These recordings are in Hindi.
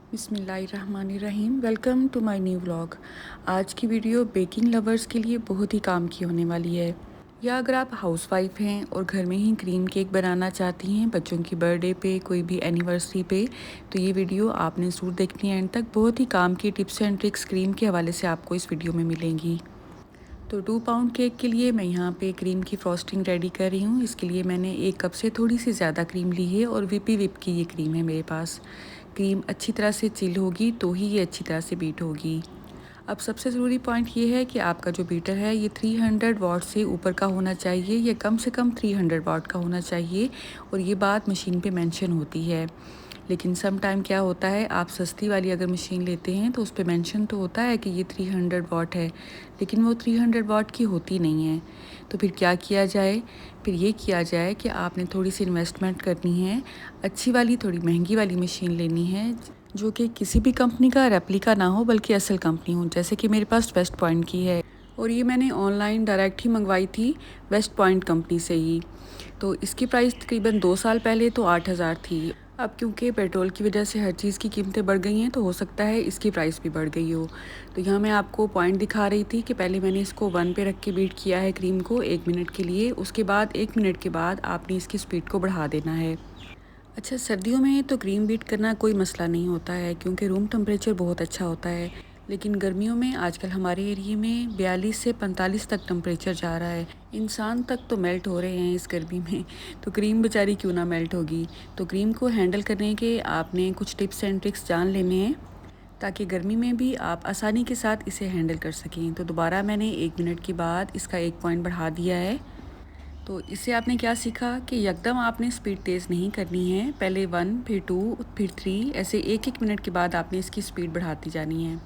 बिस्मिल्लाहिर्रहमानिर्रहीम। Welcome to my new vlog. आज की वीडियो बेकिंग लवर्स के लिए बहुत ही काम की होने वाली है। या अगर आप हाउसवाइफ हैं और घर में ही क्रीम केक बनाना चाहती हैं बच्चों की बर्थडे पे, कोई भी एनिवर्सरी पे, तो ये वीडियो आपने ज़रूर देखनी है एंड तक। बहुत ही काम की टिप्स एंड ट्रिक्स क्रीम के हवाले से आपको इस वीडियो में मिलेंगी। तो 2 पाउंड केक के लिए मैं यहाँ पे क्रीम की फ्रॉस्टिंग रेडी कर रही हूँ। इसके लिए मैंने 1 कप से थोड़ी सी ज़्यादा क्रीम ली है और विपी विप की ये क्रीम है मेरे पास। क्रीम अच्छी तरह से चिल होगी तो ही ये अच्छी तरह से बीट होगी। अब सबसे ज़रूरी पॉइंट ये है कि आपका जो बीटर है ये 300 वाट से ऊपर का होना चाहिए या कम से कम 300 वाट का होना चाहिए, और ये बात मशीन पे मेंशन होती है। लेकिन सम टाइम क्या होता है, आप सस्ती वाली अगर मशीन लेते हैं तो उस पे मेंशन तो होता है कि ये 300 वाट है, लेकिन वो 300 वाट की होती नहीं है। तो फिर क्या किया जाए? फिर ये किया जाए कि आपने थोड़ी सी इन्वेस्टमेंट करनी है, अच्छी वाली थोड़ी महंगी वाली मशीन लेनी है जो कि किसी भी कंपनी का रेप्लिका ना हो बल्कि असल कंपनी हो, जैसे कि मेरे पास वेस्ट पॉइंट की है। और ये मैंने ऑनलाइन डायरेक्ट ही मंगवाई थी वेस्ट पॉइंट कंपनी से ही। तो इसकी प्राइस तकरीबन 2 साल पहले तो 8,000 थी। अब क्योंकि पेट्रोल की वजह से हर चीज़ की कीमतें बढ़ गई हैं तो हो सकता है इसकी प्राइस भी बढ़ गई हो। तो यहाँ मैं आपको पॉइंट दिखा रही थी कि पहले मैंने इसको 1 पे रख के बीट किया है क्रीम को 1 मिनट के लिए। उसके बाद 1 मिनट के बाद आपने इसकी स्पीड को बढ़ा देना है। अच्छा, सर्दियों में तो क्रीम बीट करना कोई मसला नहीं होता है क्योंकि रूम टेम्परेचर बहुत अच्छा होता है। लेकिन गर्मियों में आजकल हमारे एरिए में 42 से 45 तक टेम्परेचर जा रहा है। इंसान तक तो मेल्ट हो रहे हैं इस गर्मी में, तो क्रीम बेचारी क्यों ना मेल्ट होगी। तो क्रीम को हैंडल करने के आपने कुछ टिप्स एंड ट्रिक्स जान लेने हैं ताकि गर्मी में भी आप आसानी के साथ इसे हैंडल कर सकें। तो दोबारा मैंने 1 मिनट के बाद इसका 1 पॉइंट बढ़ा दिया है। तो इससे आपने क्या सीखा कि यकदम आपने स्पीड तेज़ नहीं करनी है। पहले 1, फिर 2, फिर 3, ऐसे 1-1 मिनट के बाद आपने इसकी स्पीड बढ़ाती जानी है।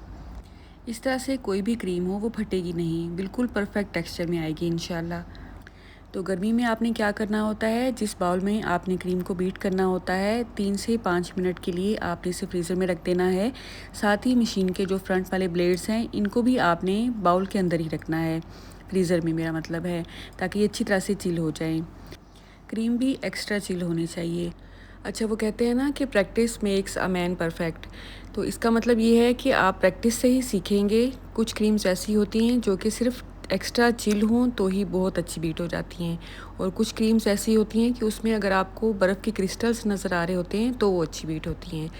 इस तरह से कोई भी क्रीम हो वो फटेगी नहीं, बिल्कुल परफेक्ट टेक्सचर में आएगी इंशाल्लाह। तो गर्मी में आपने क्या करना होता है, जिस बाउल में आपने क्रीम को बीट करना होता है 3 से 5 मिनट के लिए आपने इसे फ्रीज़र में रख देना है। साथ ही मशीन के जो फ्रंट वाले ब्लेड्स हैं इनको भी आपने बाउल के अंदर ही रखना है, फ्रीज़र में मेरा मतलब है, ताकि ये अच्छी तरह से चिल हो जाए। क्रीम भी एक्स्ट्रा चिल होनी चाहिए। अच्छा, वो कहते हैं ना कि practice makes a man perfect. तो इसका मतलब ये है कि आप प्रैक्टिस से ही सीखेंगे। कुछ क्रीम्स ऐसी होती हैं जो कि सिर्फ एक्स्ट्रा चिल हों तो ही बहुत अच्छी बीट हो जाती हैं, और कुछ क्रीम्स ऐसी होती हैं कि उसमें अगर आपको बर्फ़ के क्रिस्टल्स नज़र आ रहे होते हैं तो वो अच्छी बीट होती हैं।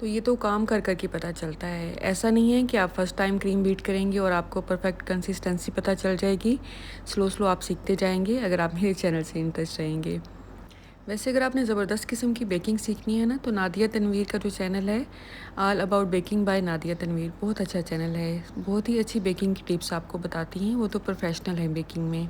तो ये तो काम कर कर के पता चलता है। ऐसा नहीं है कि आप फर्स्ट टाइम क्रीम बीट करेंगे और आपको परफेक्ट कंसिस्टेंसी पता चल जाएगी। स्लो स्लो आप सीखते जाएंगे अगर आप मेरे चैनल से इंटरेस्ट रहेंगे। वैसे अगर आपने ज़बरदस्त किस्म की बेकिंग सीखनी है ना, तो नादिया तनवीर का जो चैनल है, all about baking by Nadia Tanveer, बहुत अच्छा चैनल है। बहुत ही अच्छी बेकिंग की टिप्स आपको बताती हैं, वो तो प्रोफेशनल है बेकिंग में।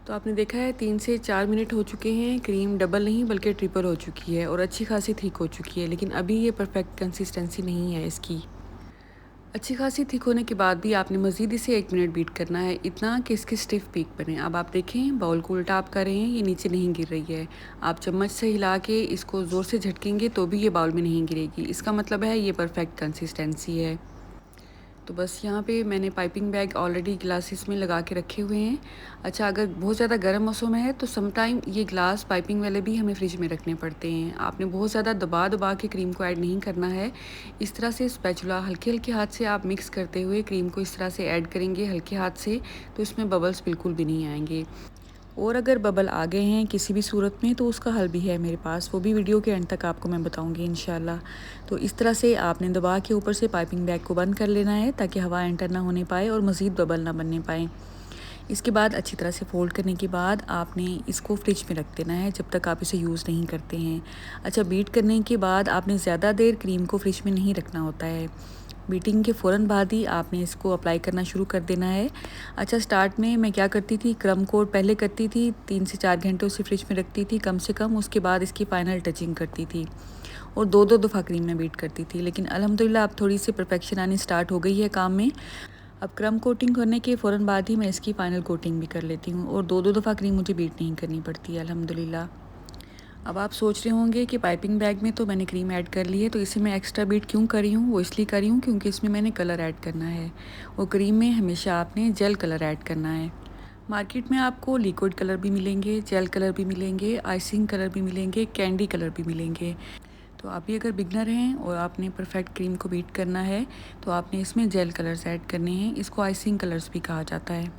तो आपने देखा है 3 से 4 मिनट हो चुके हैं, क्रीम डबल नहीं बल्कि ट्रिपल हो चुकी है और अच्छी खासी थिक हो चुकी है, लेकिन अभी ये परफेक्ट कंसिस्टेंसी नहीं है इसकी। अच्छी खासी थिक होने के बाद भी आपने मज़ीद इसे 1 मिनट बीट करना है, इतना कि इसकी स्टिफ पीक बने। अब आप देखें बाउल को उल्टा आप कर रहे हैं, ये नीचे नहीं गिर रही है। आप चम्मच से हिला के इसको ज़ोर से झटकेंगे तो भी ये बाउल में नहीं गिरेगी। इसका मतलब है ये परफेक्ट कंसिस्टेंसी है। तो बस यहाँ पे मैंने पाइपिंग बैग ऑलरेडी ग्लासेस में लगा के रखे हुए हैं। अच्छा, अगर बहुत ज़्यादा गर्म मौसम है तो सम टाइम ये ग्लास पाइपिंग वाले भी हमें फ्रिज में रखने पड़ते हैं। आपने बहुत ज़्यादा दबा दबा के क्रीम को ऐड नहीं करना है। इस तरह से स्पैचुला हल्के हल्के हाथ से आप मिक्स करते हुए क्रीम को इस तरह से ऐड करेंगे हल्के हाथ से, तो इसमें बबल्स बिल्कुल भी नहीं आएंगे। और अगर बबल आ गए हैं किसी भी सूरत में तो उसका हल भी है मेरे पास, वो भी वीडियो के एंड तक आपको मैं बताऊंगी इंशाल्लाह। तो इस तरह से आपने दबा के ऊपर से पाइपिंग बैग को बंद कर लेना है ताकि हवा एंटर ना होने पाए और मज़ीद बबल ना बनने पाए। इसके बाद अच्छी तरह से फ़ोल्ड करने के बाद आपने इसको फ्रिज में रख देना है जब तक आप इसे यूज़ नहीं करते हैं। अच्छा, बीट करने के बाद आपने ज़्यादा देर क्रीम को फ्रिज में नहीं रखना होता है। बीटिंग के फ़ौरन बाद ही आपने इसको अप्लाई करना शुरू कर देना है। अच्छा, स्टार्ट में मैं क्या करती थी, क्रम कोट पहले करती थी, 3 से 4 घंटे उसे फ्रिज में रखती थी कम से कम, उसके बाद इसकी फ़ाइनल टचिंग करती थी और 2-2 दफ़ा क्रीम में बीट करती थी। लेकिन अल्हम्दुलिल्लाह अब थोड़ी सी परफेक्शन आनी स्टार्ट हो गई है काम में। अब क्रम कोटिंग करने के फ़ौरन बाद ही मैं इसकी फ़ाइनल कोटिंग भी कर लेती हूँ और 2-2 दफ़ा क्रीम मुझे बीट नहीं करनी पड़ती है अल्हम्दुलिल्लाह। अब आप सोच रहे होंगे कि पाइपिंग बैग में तो मैंने क्रीम ऐड कर ली है तो इसे मैं एक्स्ट्रा बीट क्यों कर रही हूँ। वो इसलिए कर रही हूँ क्योंकि इसमें मैंने कलर ऐड करना है, और क्रीम में हमेशा आपने जेल कलर ऐड करना है। मार्केट में आपको लिक्विड कलर भी मिलेंगे, जेल कलर भी मिलेंगे, आइसिंग कलर भी मिलेंगे, कैंडी कलर भी मिलेंगे। तो आप भी अगर बिगनर हैं और आपने परफेक्ट क्रीम को बीट करना है तो आपने इसमें जेल कलर्स ऐड करने हैं। इसको आइसिंग कलर्स भी कहा जाता है।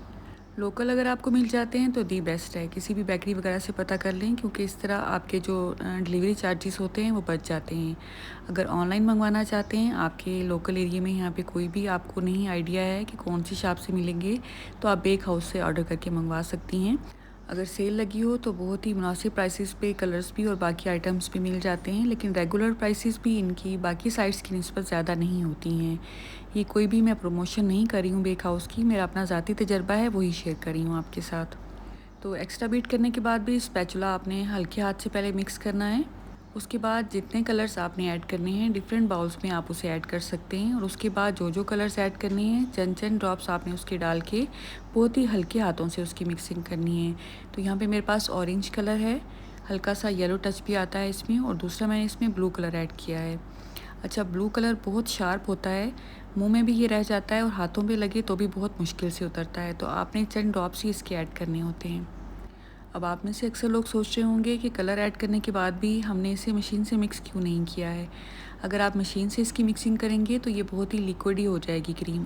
लोकल अगर आपको मिल जाते हैं तो दी बेस्ट है, किसी भी बेकरी वगैरह से पता कर लें, क्योंकि इस तरह आपके जो डिलीवरी चार्जेस होते हैं वो बच जाते हैं। अगर ऑनलाइन मंगवाना चाहते हैं, आपके लोकल एरिया में यहाँ पे कोई भी आपको नहीं आइडिया है कि कौन सी शॉप से मिलेंगे, तो आप बेक हाउस से ऑर्डर करके मंगवा सकती हैं। अगर सेल लगी हो तो बहुत ही मुनासिब प्राइसेस पे कलर्स भी और बाकी आइटम्स भी मिल जाते हैं, लेकिन रेगुलर प्राइसेस भी इनकी बाकी साइट्स की निस्बत ज़्यादा नहीं होती हैं। ये कोई भी मैं प्रमोशन नहीं कर रही हूँ बेक हाउस की, मेरा अपना ज़ाती तजर्बा है, वही शेयर कर रही हूँ आपके साथ। तो एक्स्ट्रा बीट करने के बाद भी स्पैचुला आपने हल्के हाथ से पहले मिक्स करना है। उसके बाद जितने कलर्स आपने ऐड करने हैं डिफरेंट बाउल्स में आप उसे ऐड कर सकते हैं, और उसके बाद जो जो कलर्स ऐड करने हैं चंद चंद ड्रॉप्स आपने उसके डाल के बहुत ही हल्के हाथों से उसकी मिक्सिंग करनी है। तो यहाँ पे मेरे पास ऑरेंज कलर है, हल्का सा येलो टच भी आता है इसमें, और दूसरा मैंने इसमें ब्लू कलर ऐड किया है। अच्छा, ब्लू कलर बहुत शार्प होता है, मुंह में भी ये रह जाता है और हाथों पे लगे तो भी बहुत मुश्किल से उतरता है, तो आपने चंद ड्रॉप्स ही इसके ऐड करने होते हैं। अब आप में से अक्सर लोग सोच रहे होंगे कि कलर ऐड करने के बाद भी हमने इसे मशीन से मिक्स क्यों नहीं किया है। अगर आप मशीन से इसकी मिक्सिंग करेंगे तो ये बहुत ही लिक्विड ही हो जाएगी क्रीम,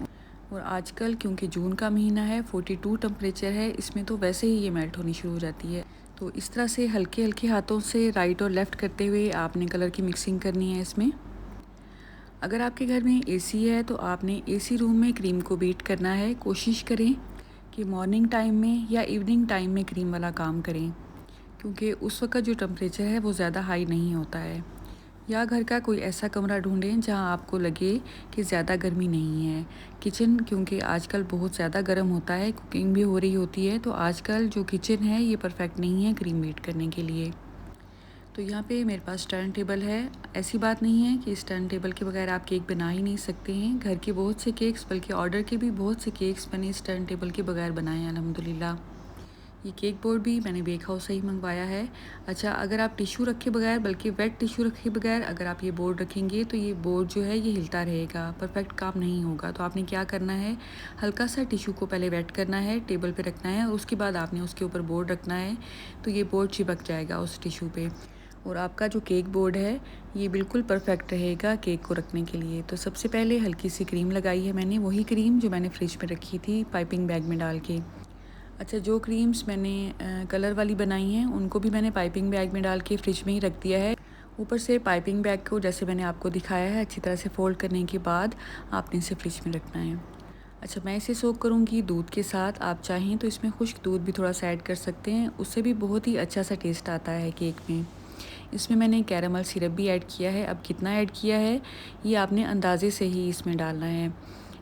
और आजकल क्योंकि जून का महीना है, 42 टेम्परेचर है, इसमें तो वैसे ही ये मेल्ट होनी शुरू हो जाती है। तो इस तरह से हल्के हल्के हाथों से राइट और लेफ़्ट करते हुए आपने कलर की मिक्सिंग करनी है इसमें। अगर आपके घर में एसी है तो आपने एसी रूम में क्रीम को बीट करना है। कोशिश करें कि मॉर्निंग टाइम में या इवनिंग टाइम में क्रीम वाला काम करें, क्योंकि उस वक्त जो टेम्परेचर है वो ज़्यादा हाई नहीं होता है। या घर का कोई ऐसा कमरा ढूंढें जहां आपको लगे कि ज़्यादा गर्मी नहीं है। किचन क्योंकि आजकल बहुत ज़्यादा गर्म होता है, कुकिंग भी हो रही होती है, तो आजकल जो किचन है ये परफेक्ट नहीं है क्रीम बीट करने के लिए। तो यहाँ पे मेरे पास टर्न टेबल है। ऐसी बात नहीं है कि इस टर्न टेबल के बगैर आप केक बना ही नहीं सकते हैं। घर के बहुत से केक्स, बल्कि ऑर्डर के भी बहुत से केक्स मैंने इस टर्न टेबल के बगैर बनाए हैं अल्हम्दुलिल्लाह। ये केक बोर्ड भी मैंने बेक हाउस से ही मंगवाया है। अच्छा, अगर आप टिश्यू रखे बगैर, बल्कि वेट टिश्यू रखे बगैर अगर आप ये बोर्ड रखेंगे तो ये बोर्ड जो है ये हिलता रहेगा, परफेक्ट काम नहीं होगा। तो आपने क्या करना है, हल्का सा टिश्यू को पहले वेट करना है, टेबल पे रखना है, और उसके बाद आपने उसके ऊपर बोर्ड रखना है, तो ये बोर्ड चिपक जाएगा उस टिश्यू पे, और आपका जो केक बोर्ड है ये बिल्कुल परफेक्ट रहेगा केक को रखने के लिए। तो सबसे पहले हल्की सी क्रीम लगाई है मैंने, वही क्रीम जो मैंने फ्रिज में रखी थी पाइपिंग बैग में डाल के। अच्छा, जो क्रीम्स मैंने कलर वाली बनाई हैं उनको भी मैंने पाइपिंग बैग में डाल के फ्रिज में ही रख दिया है। ऊपर से पाइपिंग बैग को जैसे मैंने आपको दिखाया है अच्छी तरह से फ़ोल्ड करने के बाद आपने इसे फ्रिज में रखना है। अच्छा, मैं इसे सोक करूँगी दूध के साथ। आप चाहें तो इसमें खुश्क दूध भी थोड़ा सा ऐड कर सकते हैं, उससे भी बहुत ही अच्छा सा टेस्ट आता है केक में। इसमें मैंने कैरामल सिरप भी ऐड किया है। अब कितना ऐड किया है ये आपने अंदाज़े से ही इसमें डालना है।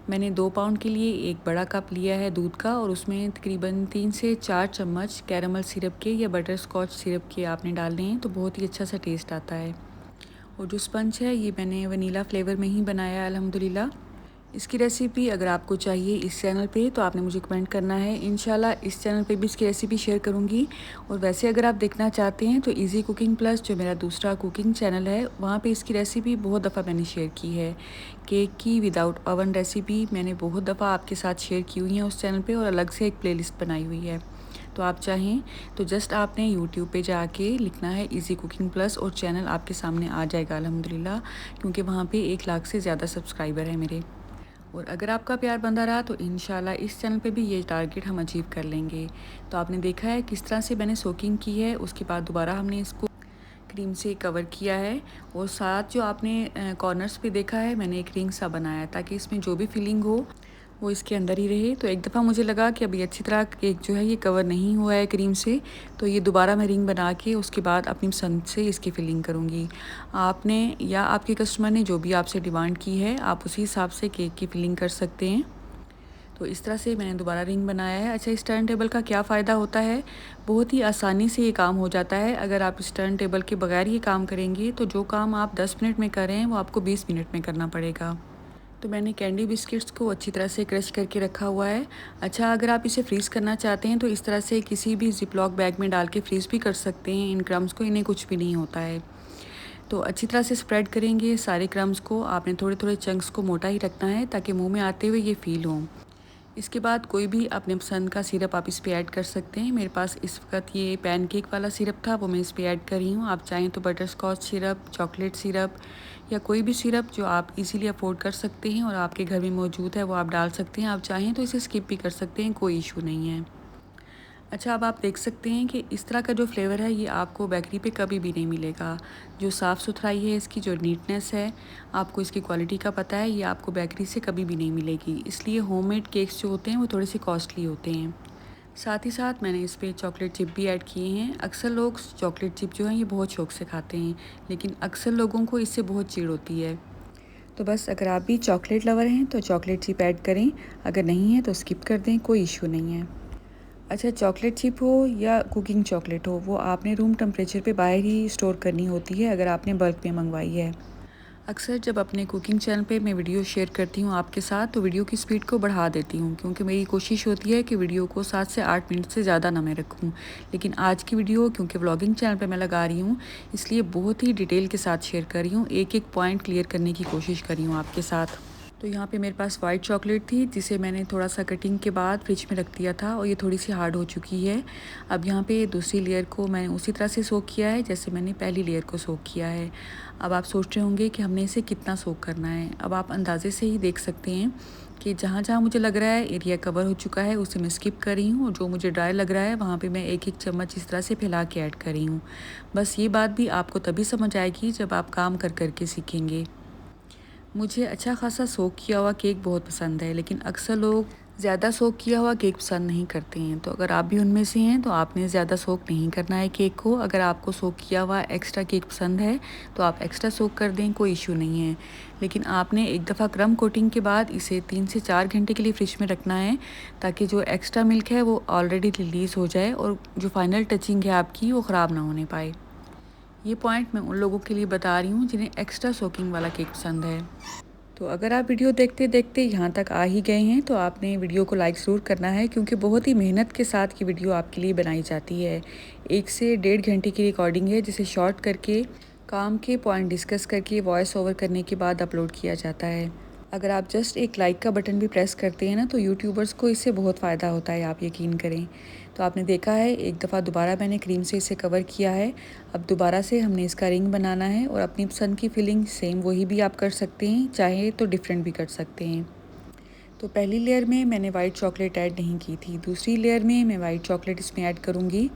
मैंने 2 पाउंड के लिए एक बड़ा कप लिया है दूध का, और उसमें तकरीबन 3 से 4 चम्मच कैरामल सिरप के या बटर स्कॉच सिरप के आपने डालने हैं, तो बहुत ही अच्छा सा टेस्ट आता है। और जो स्पंज है ये मैंने वनीला फ्लेवर में ही बनाया है अल्हम्दुलिल्लाह। इसकी रेसिपी अगर आपको चाहिए इस चैनल पे तो आपने मुझे कमेंट करना है, इंशाल्लाह इस चैनल पे भी इसकी रेसिपी शेयर करूँगी। और वैसे अगर आप देखना चाहते हैं तो इजी कुकिंग प्लस जो मेरा दूसरा कुकिंग चैनल है, वहाँ पे इसकी रेसिपी बहुत दफ़ा मैंने शेयर की है। केक की विदाउट ओवन रेसिपी मैंने बहुत दफ़ा आपके साथ शेयर की हुई है उस चैनल पर, और अलग से एक प्लेलिस्ट बनाई हुई है। तो आप चाहें तो जस्ट आपने यूट्यूब पे जाके लिखना है इजी कुकिंग प्लस, और चैनल आपके सामने आ जाएगा अल्हम्दुलिल्लाह, क्योंकि वहाँ पे 1 लाख से ज़्यादा सब्सक्राइबर हैं मेरे। और अगर आपका प्यार बंधा रहा तो इंशाल्लाह इस चैनल पे भी ये टारगेट हम अचीव कर लेंगे। तो आपने देखा है किस तरह से मैंने सोकिंग की है, उसके बाद दोबारा हमने इसको क्रीम से कवर किया है, और साथ जो आपने कॉर्नर्स पे देखा है मैंने एक रिंग सा बनाया ताकि इसमें जो भी फिलिंग हो वो इसके अंदर ही रहे। तो एक दफ़ा मुझे लगा कि अभी अच्छी तरह केक जो है ये कवर नहीं हुआ है क्रीम से, तो ये दोबारा मैं रिंग बना के उसके बाद अपनी पसंद से इसकी फिलिंग करूँगी। आपने या आपके कस्टमर ने जो भी आपसे डिमांड की है आप उसी हिसाब से केक की फिलिंग कर सकते हैं। तो इस तरह से मैंने दोबारा रिंग बनाया है। अच्छा, इस टर्न टेबल का क्या फ़ायदा होता है, बहुत ही आसानी से ये काम हो जाता है। अगर आप इस टर्न टेबल के बगैर ये काम करेंगे तो जो काम आप 10 मिनट में कर रहे हैं वो आपको 20 मिनट में करना पड़ेगा। तो मैंने कैंडी बिस्किट्स को अच्छी तरह से क्रश करके रखा हुआ है। अच्छा, अगर आप इसे फ्रीज़ करना चाहते हैं तो इस तरह से किसी भी ज़िप-लॉक बैग में डाल के फ्रीज़ भी कर सकते हैं इन क्रम्स को, इन्हें कुछ भी नहीं होता है। तो अच्छी तरह से स्प्रेड करेंगे सारे क्रम्स को। आपने थोड़े-थोड़े चंक्स को मोटा ही रखना है ताकि मुँह में आते हुए ये फ़ील हो। इसके बाद कोई भी अपने पसंद का सिरप आप इस पे ऐड कर सकते हैं। मेरे पास इस वक्त ये पैनकेक वाला सिरप था, वो मैं इस पे ऐड कर रही हूँ। आप चाहें तो butterscotch syrup, chocolate syrup या कोई भी सिरप जो आप इजीली अफोर्ड कर सकते हैं और आपके घर में मौजूद है वो आप डाल सकते हैं। आप चाहें तो इसे स्किप भी कर सकते हैं, कोई इशू नहीं है। अच्छा, अब आप देख सकते हैं कि इस तरह का जो फ्लेवर है ये आपको बेकरी पे कभी भी नहीं मिलेगा। जो साफ़ सुथराई है इसकी, जो नीटनेस है, आपको इसकी क्वालिटी का पता है, ये आपको बेकरी से कभी भी नहीं मिलेगी। इसलिए होममेड केक्स जो होते हैं वो थोड़े से कॉस्टली होते हैं। साथ ही साथ मैंने इस पे चॉकलेट चिप भी ऐड किए हैं। अक्सर लोग चॉकलेट चिप जो है ये बहुत शौक से खाते हैं, लेकिन अक्सर लोगों को इससे बहुत चिढ़ होती है। तो बस अगर आप भी चॉकलेट लवर हैं तो चॉकलेट चिप ऐड करें, अगर नहीं है तो स्किप कर दें, कोई इशू नहीं है। अच्छा, चॉकलेट चिप हो या कुकिंग चॉकलेट हो, वो आपने रूम टेम्परेचर पे बाहर ही स्टोर करनी होती है अगर आपने बल्क में मंगवाई है। अक्सर जब अपने कुकिंग चैनल पे मैं वीडियो शेयर करती हूँ आपके साथ, तो वीडियो की स्पीड को बढ़ा देती हूँ, क्योंकि मेरी कोशिश होती है कि वीडियो को 7 से 8 मिनट से ज़्यादा ना मैं रखूँ। लेकिन आज की वीडियो क्योंकि व्लॉगिंग चैनल पे मैं लगा रही हूँ, इसलिए बहुत ही डिटेल के साथ शेयर कर रही हूँ, एक एक पॉइंट क्लियर करने की कोशिश कर रही हूँ आपके साथ। तो यहाँ पे मेरे पास वाइट चॉकलेट थी, जिसे मैंने थोड़ा सा कटिंग के बाद फ्रिज में रख दिया था और ये थोड़ी सी हार्ड हो चुकी है। अब यहाँ पे दूसरी लेयर को मैंने उसी तरह से सोक किया है जैसे मैंने पहली लेयर को सोक किया है। अब आप सोच रहे होंगे कि हमने इसे कितना सोक करना है। अब आप अंदाजे से ही देख सकते हैं कि जहाँ जहाँ मुझे लग रहा है एरिया कवर हो चुका है उसे मैं स्किप कर रही हूँ, और जो मुझे ड्राई लग रहा है वहाँ पे मैं एक एक चम्मच इस तरह से फैला के ऐड कर रही हूँ। बस ये बात भी आपको तभी समझ आएगी जब आप काम कर कर के सीखेंगे। मुझे अच्छा खासा सोक किया हुआ केक बहुत पसंद है, लेकिन अक्सर लोग ज़्यादा सोक किया हुआ केक पसंद नहीं करते हैं। तो अगर आप भी उनमें से हैं तो आपने ज़्यादा सोक नहीं करना है केक को। अगर आपको सोक किया हुआ एक्स्ट्रा केक पसंद है तो आप एक्स्ट्रा सोक कर दें, कोई इशू नहीं है। लेकिन आपने एक दफ़ा क्रम कोटिंग के बाद इसे 3 से 4 घंटे के लिए फ्रिज में रखना है, ताकि जो एक्स्ट्रा मिल्क है वो ऑलरेडी रिलीज़ हो जाए और जो फाइनल टचिंग है आपकी वो ख़राब ना होने पाए। ये पॉइंट मैं उन लोगों के लिए बता रही हूँ जिन्हें एक्स्ट्रा सोकिंग वाला केक पसंद है। तो अगर आप वीडियो देखते देखते यहाँ तक आ ही गए हैं तो आपने वीडियो को लाइक ज़रूर करना है, क्योंकि बहुत ही मेहनत के साथ ये वीडियो आपके लिए बनाई जाती है। 1 से 1.5 घंटे की रिकॉर्डिंग है, जिसे शॉर्ट करके काम के पॉइंट डिस्कस करके वॉइस ओवर करने के बाद अपलोड किया जाता है। अगर आप जस्ट एक लाइक का बटन भी प्रेस करते हैं ना, तो यूट्यूबर्स को इससे बहुत फ़ायदा होता है, आप यकीन करें। तो आपने देखा है, एक दफ़ा दोबारा मैंने क्रीम से इसे कवर किया है। अब दोबारा से हमने इसका रिंग बनाना है, और अपनी पसंद की फिलिंग सेम वही भी आप कर सकते हैं, चाहे तो डिफरेंट भी कर सकते हैं। तो पहली लेयर में मैंने वाइट चॉकलेट ऐड नहीं की थी, दूसरी लेयर में मैं वाइट चॉकलेट इसमें ऐड करूँगी।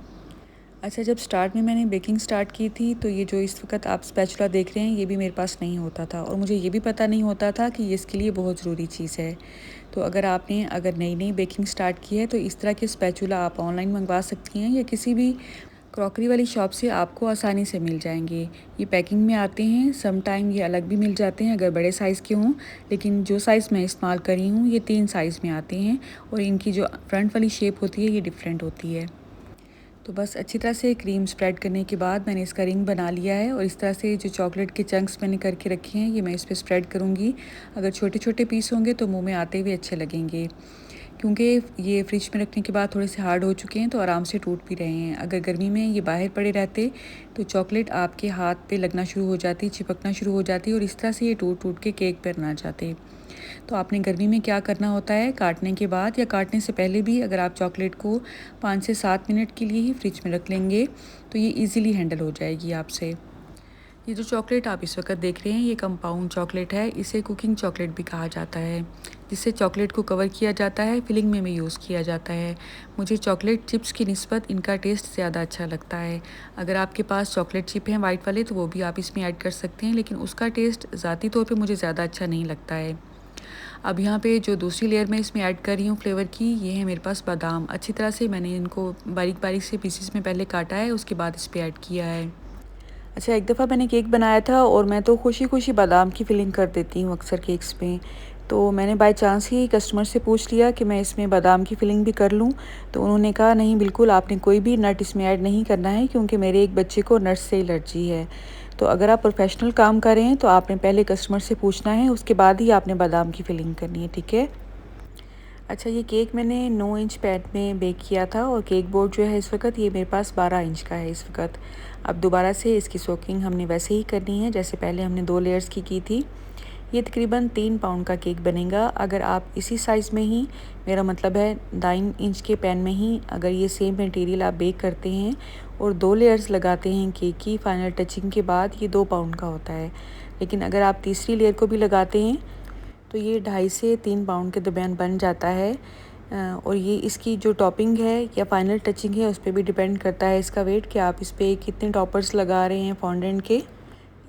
अच्छा, जब स्टार्ट में मैंने बेकिंग स्टार्ट की थी तो ये जो इस वक्त आप स्पैचुला देख रहे हैं ये भी मेरे पास नहीं होता था, और मुझे ये भी पता नहीं होता था कि ये इसके लिए बहुत ज़रूरी चीज़ है। तो अगर नई नई बेकिंग स्टार्ट की है तो इस तरह के स्पैचुला आप ऑनलाइन मंगवा सकती हैं, या किसी भी क्रॉकरी वाली शॉप से आपको आसानी से मिल जाएंगे। ये पैकिंग में आते हैं, सम टाइम ये अलग भी मिल जाते हैं अगर बड़े साइज़ के हों, लेकिन जो साइज़ मैं इस्तेमाल कर रही हूँ ये 3 साइज़ में आते हैं, और इनकी जो फ्रंट वाली शेप होती है ये डिफरेंट होती है। तो बस अच्छी तरह से क्रीम स्प्रेड करने के बाद मैंने इसका रिंग बना लिया है, और इस तरह से जो चॉकलेट के चंक्स मैंने करके रखे हैं ये मैं इस पर स्प्रेड करूँगी। अगर छोटे छोटे पीस होंगे तो मुंह में आते हुए अच्छे लगेंगे, क्योंकि ये फ्रिज में रखने के बाद थोड़े से हार्ड हो चुके हैं तो आराम से टूट भी रहे हैं। अगर गर्मी में ये बाहर पड़े रहते तो चॉकलेट आपके हाथ पे लगना शुरू हो जाती, चिपकना शुरू हो जाती, और इस तरह से ये टूट टूट के केक पर ना जाते। तो आपने गर्मी में क्या करना होता है, काटने के बाद या काटने से पहले भी अगर आप चॉकलेट को 5 से 7 मिनट के लिए ही फ्रिज में रख लेंगे तो ये इजीली हैंडल हो जाएगी आपसे। ये जो चॉकलेट आप इस वक्त देख रहे हैं ये कंपाउंड चॉकलेट है, इसे कुकिंग चॉकलेट भी कहा जाता है, जिससे चॉकलेट को कवर किया जाता है, फिलिंग में भी यूज़ किया जाता है। मुझे चॉकलेट चिप्स की निस्बत इनका टेस्ट ज़्यादा अच्छा लगता है। अगर आपके पास चॉकलेट चिप हैं वाइट वाले तो वो भी आप इसमें ऐड कर सकते हैं, लेकिन उसका टेस्ट ज़ाती तौर पे मुझे ज़्यादा अच्छा नहीं लगता है। अब यहाँ पे जो दूसरी लेयर मैं इसमें ऐड कर रही हूँ फ्लेवर की, ये है मेरे पास बादाम। अच्छी तरह से मैंने इनको बारीक बारीक से पीसेस में पहले काटा है, उसके बाद इस पर ऐड किया है। अच्छा, एक दफ़ा मैंने केक बनाया था और मैं तो खुशी खुशी बादाम की फिलिंग कर देती हूँ अक्सर केक्स में। तो मैंने बाय चांस ही कस्टमर से पूछ लिया कि मैं इसमें बादाम की फिलिंग भी कर लूँ, तो उन्होंने कहा नहीं, बिल्कुल आपने कोई भी नट इसमें ऐड नहीं करना है, क्योंकि मेरे एक बच्चे को नट्स से एलर्जी है। तो अगर आप प्रोफेशनल काम कर रहे हैं तो आपने पहले कस्टमर से पूछना है, उसके बाद ही आपने बादाम की फिलिंग करनी है, ठीक है। अच्छा, ये केक मैंने 9 इंच पैन में बेक किया था, और केक बोर्ड जो है इस वक्त ये मेरे पास 12 इंच का है इस वक्त। अब दोबारा से इसकी सोकिंग हमने वैसे ही करनी है जैसे पहले हमने 2 लेयर्स की थी। ये तकरीबन 3 पाउंड का केक बनेगा। अगर आप इसी साइज़ में ही, मेरा मतलब है 9 इंच के पैन में ही, अगर ये सेम मटेरियल आप बेक करते हैं और 2 लेयर्स लगाते हैं केक की फाइनल टचिंग के बाद, ये 2 पाउंड का होता है। लेकिन अगर आप तीसरी लेयर को भी लगाते हैं तो ये 2.5 से 3 पाउंड के दरमियान बन जाता है। और ये इसकी जो टॉपिंग है या फाइनल टचिंग है उस पर भी डिपेंड करता है इसका वेट, कि आप इस पर कितने टॉपर्स लगा रहे हैं फॉन्डेंट के,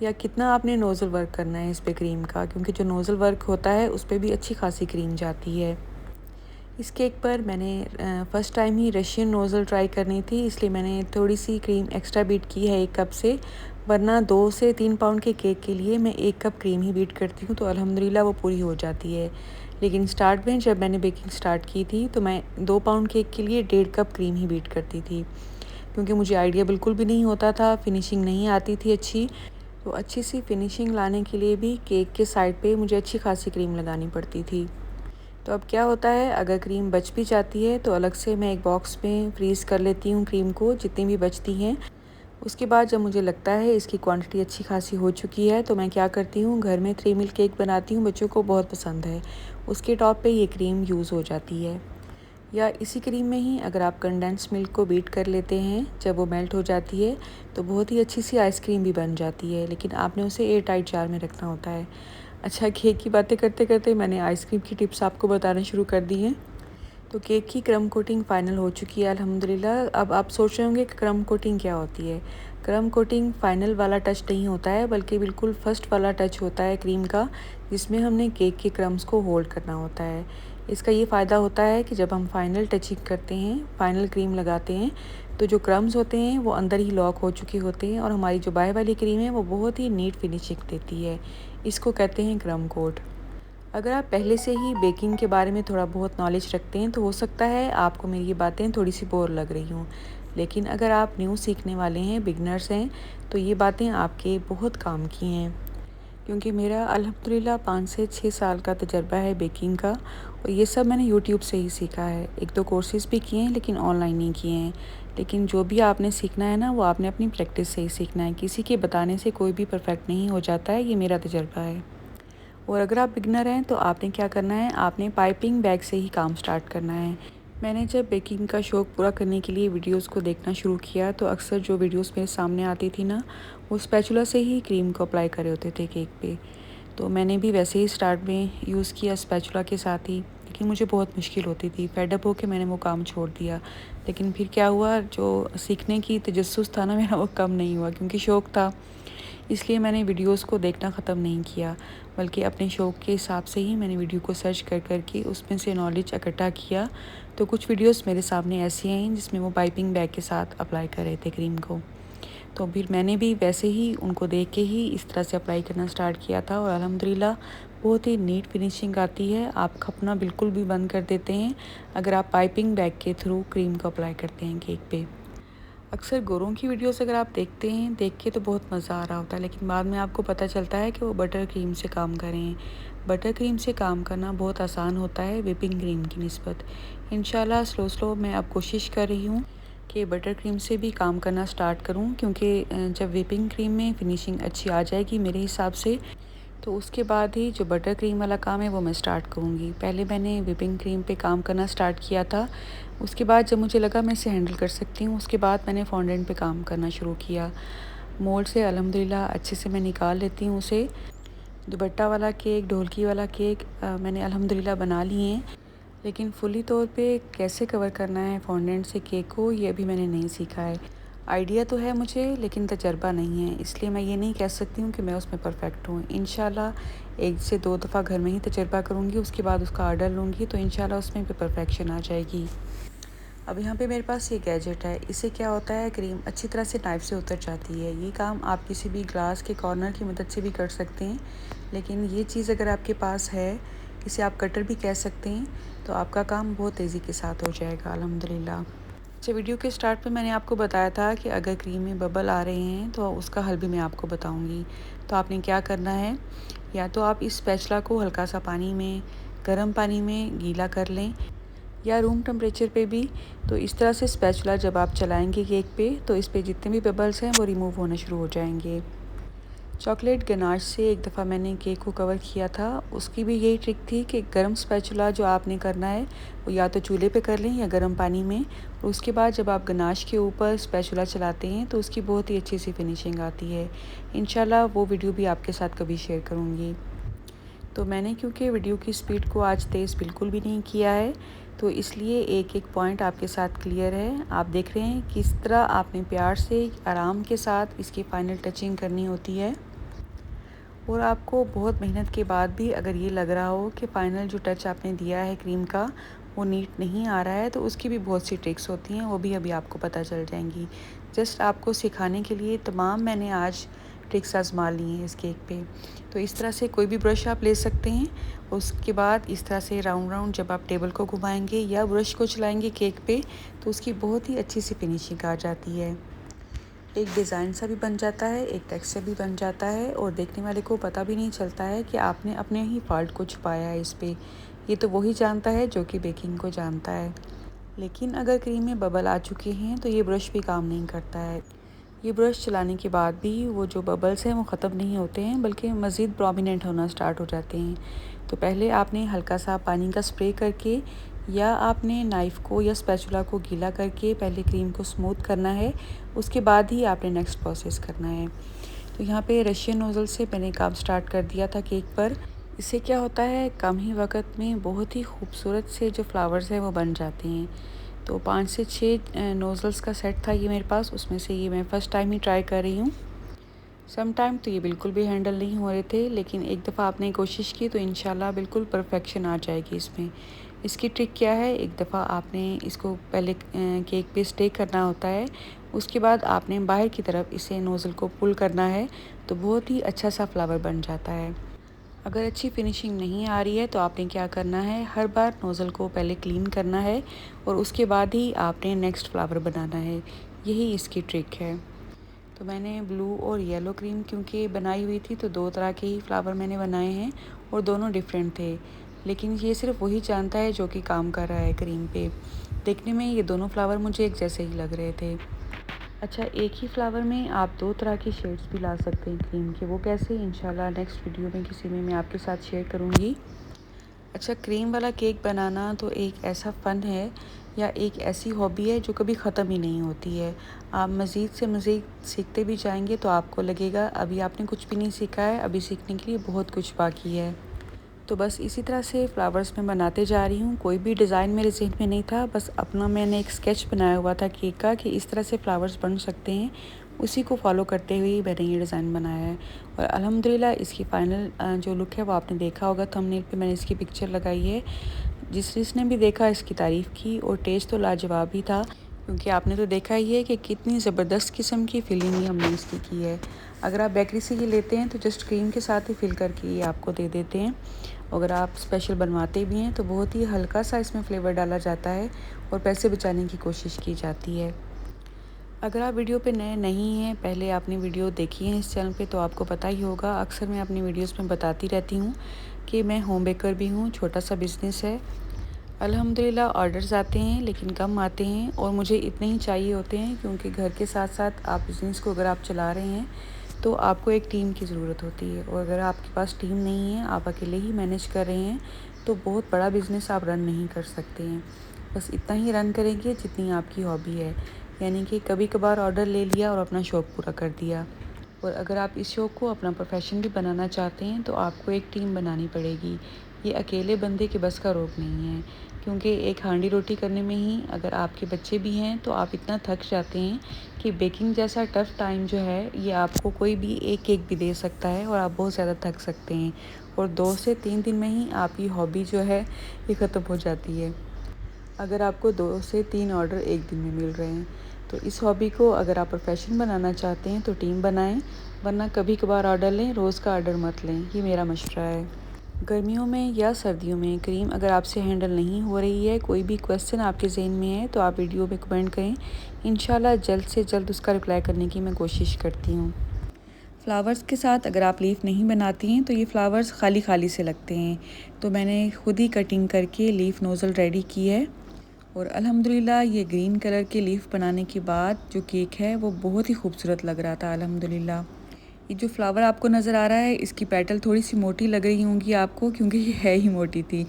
या कितना आपने नोज़ल वर्क करना है इस पे क्रीम का, क्योंकि जो नोज़ल वर्क होता है उस पर भी अच्छी खासी क्रीम जाती है। इस केक पर मैंने फ़र्स्ट टाइम ही रशियन नोज़ल ट्राई करनी थी, इसलिए मैंने थोड़ी सी क्रीम एक्स्ट्रा बीट की है 1 कप से, वरना 2 से 3 पाउंड के केक के लिए मैं 1 कप क्रीम ही बीट करती हूँ, तो अल्हम्दुलिल्लाह वो पूरी हो जाती है। लेकिन स्टार्ट में जब मैंने बेकिंग स्टार्ट की थी तो मैं 2 पाउंड केक के लिए 1.5 कप क्रीम ही बीट करती थी, क्योंकि मुझे आइडिया बिल्कुल भी नहीं होता था, फिनिशिंग नहीं आती थी अच्छी। तो अच्छी सी फिनिशिंग लाने के लिए भी केक के साइड पे मुझे अच्छी खासी क्रीम लगानी पड़ती थी। तो अब क्या होता है, अगर क्रीम बच भी जाती है तो अलग से मैं एक बॉक्स में फ्रीज़ कर लेती हूँ क्रीम को, जितनी भी बचती हैं। उसके बाद जब मुझे लगता है इसकी क्वांटिटी अच्छी खासी हो चुकी है तो मैं क्या करती हूँ, घर में 3 मिल्क केक बनाती हूँ, बच्चों को बहुत पसंद है। उसके टॉप पे ये क्रीम यूज़ हो जाती है। या इसी क्रीम में ही अगर आप कंडेंस मिल्क को बीट कर लेते हैं, जब वो मेल्ट हो जाती है तो बहुत ही अच्छी सी आइसक्रीम भी बन जाती है, लेकिन आपने उसे एयर टाइट जार में रखना होता है। अच्छा, केक की बातें करते करते मैंने आइसक्रीम की टिप्स आपको बताना शुरू कर दी हैं। तो केक की क्रम कोटिंग फ़ाइनल हो चुकी है अल्हम्दुलिल्लाह। अब आप सोच रहे होंगे कि क्रम कोटिंग क्या होती है। क्रम कोटिंग फ़ाइनल वाला टच नहीं होता है, बल्कि बिल्कुल फर्स्ट वाला टच होता है क्रीम का, जिसमें हमने केक के क्रम्स को होल्ड करना होता है। इसका ये फ़ायदा होता है कि जब हम फाइनल टचिंग करते हैं, फाइनल क्रीम लगाते हैं, तो जो क्रम्स होते हैं वो अंदर ही लॉक हो चुके होते हैं और हमारी जो बाहर वाली क्रीम है वो बहुत ही नीट फिनिशिंग देती है। इसको कहते हैं क्रम कोट। अगर आप पहले से ही बेकिंग के बारे में थोड़ा बहुत नॉलेज रखते हैं तो हो सकता है आपको मेरी ये बातें थोड़ी सी बोर लग रही हों, लेकिन अगर आप न्यू सीखने वाले हैं, बिगनर्स हैं, तो ये बातें आपके बहुत काम की हैं। क्योंकि मेरा अल्हम्दुलिल्लाह 5 से 6 साल का तजर्बा है बेकिंग का, और ये सब मैंने यूट्यूब से ही सीखा है। 1-2 कोर्सेज़ भी किए हैं लेकिन ऑनलाइन नहीं किए हैं। लेकिन जो भी आपने सीखना है ना, वो आपने अपनी प्रैक्टिस से ही सीखना है। किसी के बताने से कोई भी परफेक्ट नहीं हो जाता है, ये मेरा तजर्बा है। और अगर आप बिगनर हैं तो आपने क्या करना है, आपने पाइपिंग बैग से ही काम स्टार्ट करना है। मैंने जब बेकिंग का शौक़ पूरा करने के लिए वीडियोस को देखना शुरू किया तो अक्सर जो वीडियोस मेरे सामने आती थी ना, वो स्पैचुला से ही क्रीम को अप्लाई करे होते थे केक पे। तो मैंने भी वैसे ही स्टार्ट में यूज़ किया स्पैचुला के साथ ही, लेकिन मुझे बहुत मुश्किल होती थी। फेड अप होके मैंने वो काम छोड़ दिया। लेकिन फिर क्या हुआ, जो सीखने की तजस्सुस था ना मेरा, वो कम नहीं हुआ, क्योंकि शौक़ था। इसलिए मैंने वीडियोस को देखना ख़त्म नहीं किया, बल्कि अपने शौक़ के हिसाब से ही मैंने वीडियो को सर्च कर कर के उसमें से नॉलेज इकट्ठा किया। तो कुछ वीडियोस मेरे सामने ऐसी हैं जिसमें वो पाइपिंग बैग के साथ अप्लाई कर रहे थे क्रीम को। तो फिर मैंने भी वैसे ही उनको देख के ही इस तरह से अप्लाई करना स्टार्ट किया था, और अल्हम्दुलिल्लाह बहुत ही नीट फिनिशिंग आती है। आप खपना बिल्कुल भी बंद कर देते हैं अगर आप पाइपिंग बैग के थ्रू क्रीम को अप्लाई करते हैं केक पे। अक्सर गोरों की वीडियोस अगर आप देखते हैं, देख के तो बहुत मज़ा आ रहा होता है, लेकिन बाद में आपको पता चलता है कि वो बटर क्रीम से काम कर रहे हैं। बटर क्रीम से काम करना बहुत आसान होता है व्हिपिंग क्रीम की निस्बत। इंशाल्लाह स्लो स्लो मैं अब कोशिश कर रही हूँ कि बटर क्रीम से भी काम करना स्टार्ट करूँ, क्योंकि जब व्हिपिंग क्रीम में फिनिशिंग अच्छी आ जाएगी मेरे हिसाब से, तो उसके बाद ही जो बटर क्रीम वाला काम है वो मैं स्टार्ट करूँगी। पहले मैंने व्हिपिंग क्रीम पे काम करना स्टार्ट किया था, उसके बाद जब मुझे लगा मैं इसे हैंडल कर सकती हूँ, उसके बाद मैंने फॉन्डेंट पे काम करना शुरू किया। मोल्ड से अल्हम्दुलिल्लाह अच्छे से मैं निकाल लेती हूँ उसे। दुपट्टा वाला केक, ढोलकी वाला केक मैंने अल्हम्दुलिल्लाह बना लिए हैं, लेकिन फुली तौर पे कैसे कवर करना है फॉन्डेंट से केक को, ये अभी मैंने नहीं सीखा है। आइडिया तो है मुझे, लेकिन तजर्बा नहीं है, इसलिए मैं ये नहीं कह सकती हूँ कि मैं उसमें परफेक्ट हूँ। इंशाल्लाह 1 से 2 दफ़ा घर में ही तजर्बा करूँगी, उसके बाद उसका ऑर्डर लूँगी, तो इंशाल्लाह उसमें भी परफेक्शन आ जाएगी। अब यहाँ पे मेरे पास ये गैजेट है, इससे क्या होता है, क्रीम अच्छी तरह से नाइफ़ से उतर जाती है। ये काम आप किसी भी ग्लास के कॉर्नर की मदद से भी कर सकते हैं, लेकिन ये चीज़ अगर आपके पास है, इसे आप कटर भी कह सकते हैं, तो आपका काम बहुत तेज़ी के साथ हो जाएगा अल्हम्दुलिल्लाह। अच्छा, वीडियो के स्टार्ट पे मैंने आपको बताया था कि अगर क्रीम में बबल आ रहे हैं तो उसका हल भी मैं आपको बताऊंगी। तो आपने क्या करना है, या तो आप इस स्पैचुला को हल्का सा पानी में, गर्म पानी में गीला कर लें, या रूम टेम्परेचर पे भी। तो इस तरह से स्पैचुला जब आप चलाएंगे केक पे, तो इस पे जितने भी बबल्स हैं वो रिमूव होना शुरू हो जाएंगे। चॉकलेट गनाश से एक दफ़ा मैंने केक को कवर किया था। उसकी भी यही ट्रिक थी कि गरम स्पैचुला जो आपने करना है वो या तो चूल्हे पे कर लें या गरम पानी में। और उसके बाद जब आप गनाश के ऊपर स्पैचुला चलाते हैं तो उसकी बहुत ही अच्छी सी फिनिशिंग आती है। इंशाल्लाह वो वीडियो भी आपके साथ कभी शेयर करूँगी। तो मैंने क्योंकि वीडियो की स्पीड को आज तेज़ बिल्कुल भी नहीं किया है, तो इसलिए एक एक पॉइंट आपके साथ क्लियर है। आप देख रहे हैं किस तरह आपने प्यार से आराम के साथ इसकी फ़ाइनल टचिंग करनी होती है। और आपको बहुत मेहनत के बाद भी अगर ये लग रहा हो कि फ़ाइनल जो टच आपने दिया है क्रीम का वो नीट नहीं आ रहा है, तो उसकी भी बहुत सी ट्रिक्स होती हैं, वो भी अभी आपको पता चल जाएंगी। जस्ट आपको सिखाने के लिए तमाम मैंने आज ट्रिक्स आजमा ली हैं इस केक पे। तो इस तरह से कोई भी ब्रश आप ले सकते हैं। उसके बाद इस तरह से राउंड राउंड जब आप टेबल को घुमाएंगे या ब्रश को चलाएंगे केक पे, तो उसकी बहुत ही अच्छी सी फिनिशिंग आ जाती है। एक डिज़ाइन सा भी बन जाता है, एक टेक्सचर भी बन जाता है और देखने वाले को पता भी नहीं चलता है कि आपने अपने ही फॉल्ट को छुपाया है इस पे। ये तो वही जानता है जो कि बेकिंग को जानता है। लेकिन अगर क्रीम में बबल आ चुके हैं तो ये ब्रश भी काम नहीं करता है। ये ब्रश चलाने के बाद भी वो जो बबल्स हैं वो ख़त्म नहीं होते हैं, बल्कि मज़ीद प्रोमिनेंट होना स्टार्ट हो जाते हैं। तो पहले आपने हल्का सा पानी का स्प्रे करके या आपने नाइफ़ को या स्पैचुला को गीला करके पहले क्रीम को स्मूथ करना है। उसके बाद ही आपने नेक्स्ट प्रोसेस करना है। तो यहाँ पे रशियन नोज़ल से मैंने काम स्टार्ट कर दिया था केक पर। इससे क्या होता है, कम ही वक्त में बहुत ही खूबसूरत से जो फ्लावर्स हैं वो बन जाते हैं। तो 5 से 6 नोज़ल्स का सेट था ये मेरे पास, उसमें से ये मैं फ़र्स्ट टाइम ही ट्राई कर रही हूँ। सम टाइम तो ये बिल्कुल भी हैंडल नहीं हो रहे थे, लेकिन एक दफ़ा आपने कोशिश की तो इंशाल्लाह बिल्कुल परफेक्शन आ जाएगी इसमें। इसकी ट्रिक क्या है, एक दफ़ा आपने इसको पहले केक पे स्टे करना होता है। उसके बाद आपने बाहर की तरफ इसे नोज़ल को पुल करना है, तो बहुत ही अच्छा सा फ्लावर बन जाता है। अगर अच्छी फिनिशिंग नहीं आ रही है तो आपने क्या करना है, हर बार नोज़ल को पहले क्लीन करना है और उसके बाद ही आपने नेक्स्ट फ्लावर बनाना है। यही इसकी ट्रिक है। तो मैंने ब्लू और येलो क्रीम क्योंकि बनाई हुई थी, तो 2 तरह के ही फ्लावर मैंने बनाए हैं और दोनों डिफरेंट थे। लेकिन ये सिर्फ वही जानता है जो कि काम कर रहा है क्रीम पे। देखने में ये दोनों फ्लावर मुझे एक जैसे ही लग रहे थे। अच्छा, एक ही फ्लावर में आप 2 तरह की शेड्स भी ला सकते हैं क्रीम के। वो कैसे, इंशाल्लाह नेक्स्ट वीडियो में किसी में मैं आपके साथ शेयर करूँगी। अच्छा, क्रीम वाला केक बनाना तो एक ऐसा फ़न है या एक ऐसी हॉबी है जो कभी ख़त्म ही नहीं होती है। आप मज़ीद से मज़ीद सीखते भी जाएंगे तो आपको लगेगा अभी आपने कुछ भी नहीं सीखा है, अभी सीखने के लिए बहुत कुछ बाकी है। तो बस इसी तरह से फ्लावर्स मैं बनाते जा रही हूँ। कोई भी डिज़ाइन मेरे ज़हन में नहीं था, बस अपना मैंने एक स्केच बनाया हुआ था केक का कि इस तरह से फ्लावर्स बन सकते हैं। उसी को फॉलो करते हुए ही मैंने ये डिज़ाइन बनाया है। और अल्हम्दुलिल्लाह इसकी फ़ाइनल जो लुक है वो आपने देखा होगा, थंबनेल पे मैंने इसकी पिक्चर लगाई है। जिसने भी देखा इसकी तारीफ़ की और टेस्ट तो लाजवाब ही था, क्योंकि आपने तो देखा ही है कि कितनी ज़बरदस्त किस्म की फिलिंग ही हमने इसकी की है। अगर आप बेकरी से ये लेते हैं तो जस्ट क्रीम के साथ ही फिल करके ये आपको दे देते हैं। अगर आप स्पेशल बनवाते भी हैं तो बहुत ही हल्का सा इसमें फ्लेवर डाला जाता है और पैसे बचाने की कोशिश की जाती है। अगर आप वीडियो पे नए नहीं हैं, पहले आपने वीडियो देखी है इस चैनल पे, तो आपको पता ही होगा। अक्सर मैं अपनी वीडियोस में बताती रहती हूँ कि मैं होम बेकर भी हूँ, छोटा सा बिज़नेस है। अल्हम्दुलिल्लाह ऑर्डर्स आते हैं लेकिन कम आते हैं और मुझे इतने ही चाहिए होते हैं, क्योंकि घर के साथ साथ आप बिज़नेस को अगर आप चला रहे हैं तो आपको एक टीम की ज़रूरत होती है। और अगर आपके पास टीम नहीं है, आप अकेले ही मैनेज कर रहे हैं, तो बहुत बड़ा बिज़नेस आप रन नहीं कर सकते हैं। बस इतना ही रन करेंगे जितनी आपकी हॉबी है, यानी कि कभी कभार ऑर्डर ले लिया और अपना शौक़ पूरा कर दिया। और अगर आप इस शौक़ को अपना प्रोफेशन भी बनाना चाहते हैं तो आपको एक टीम बनानी पड़ेगी। ये अकेले बंदे के बस का रोग नहीं है, क्योंकि एक हांडी रोटी करने में ही अगर आपके बच्चे भी हैं तो आप इतना थक जाते हैं कि बेकिंग जैसा टफ़ टाइम जो है ये आपको कोई भी एक केक भी दे सकता है और आप बहुत ज़्यादा थक सकते हैं। और 2 से 3 दिन में ही आपकी हॉबी जो है ये ख़त्म हो जाती है, अगर आपको 2 से 3 ऑर्डर एक दिन में मिल रहे हैं। तो इस हॉबी को अगर आप प्रोफेशन बनाना चाहते हैं तो टीम बनाएं, वरना कभी कभार ऑर्डर लें, रोज़ का ऑर्डर मत लें। ये मेरा मशवरा है। गर्मियों में या सर्दियों में क्रीम अगर आपसे हैंडल नहीं हो रही है, कोई भी क्वेश्चन आपके ज़हन में है, तो आप वीडियो में कमेंट करें। इंशाल्लाह जल्द से जल्द उसका रिप्लाई करने की मैं कोशिश करती हूँ। फ्लावर्स के साथ अगर आप लीफ नहीं बनाती हैं तो ये फ्लावर्स खाली खाली से लगते हैं। तो मैंने खुद ही कटिंग करके लीफ नोज़ल रेडी की है और अल्हम्दुलिल्लाह ये ग्रीन कलर के लीफ बनाने के बाद जो केक है वो बहुत ही खूबसूरत लग रहा था अल्हम्दुलिल्लाह। ये जो फ्लावर आपको नज़र आ रहा है, इसकी पेटल थोड़ी सी मोटी लग रही होंगी आपको, क्योंकि ये है ही मोटी थी।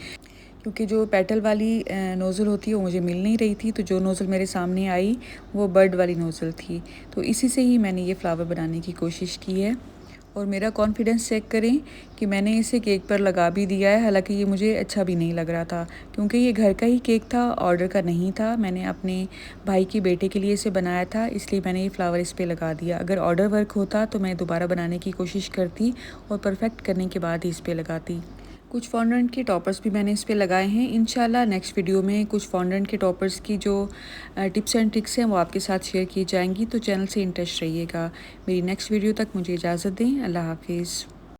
क्योंकि जो पेटल वाली नोज़ल होती है वो मुझे मिल नहीं रही थी, तो जो नोज़ल मेरे सामने आई वो बर्ड वाली नोज़ल थी। तो इसी से ही मैंने ये फ्लावर बनाने की कोशिश की है। और मेरा कॉन्फिडेंस चेक करें कि मैंने इसे केक पर लगा भी दिया है, हालांकि ये मुझे अच्छा भी नहीं लग रहा था, क्योंकि ये घर का ही केक था, ऑर्डर का नहीं था। मैंने अपने भाई के बेटे के लिए इसे बनाया था, इसलिए मैंने ये फ्लावर इस पर लगा दिया। अगर ऑर्डर वर्क होता तो मैं दोबारा बनाने की कोशिश करती और परफेक्ट करने के बाद ही इस पर लगाती। कुछ फॉन्डेंट के टॉपर्स भी मैंने इस पे लगाए हैं। इंशाल्लाह नेक्स्ट वीडियो में कुछ फॉन्डेंट के टॉपर्स की जो टिप्स एंड ट्रिक्स हैं वो आपके साथ शेयर की जाएंगी, तो चैनल से इन टच रहिएगा। मेरी नेक्स्ट वीडियो तक मुझे इजाज़त दें। अल्लाह हाफिज़।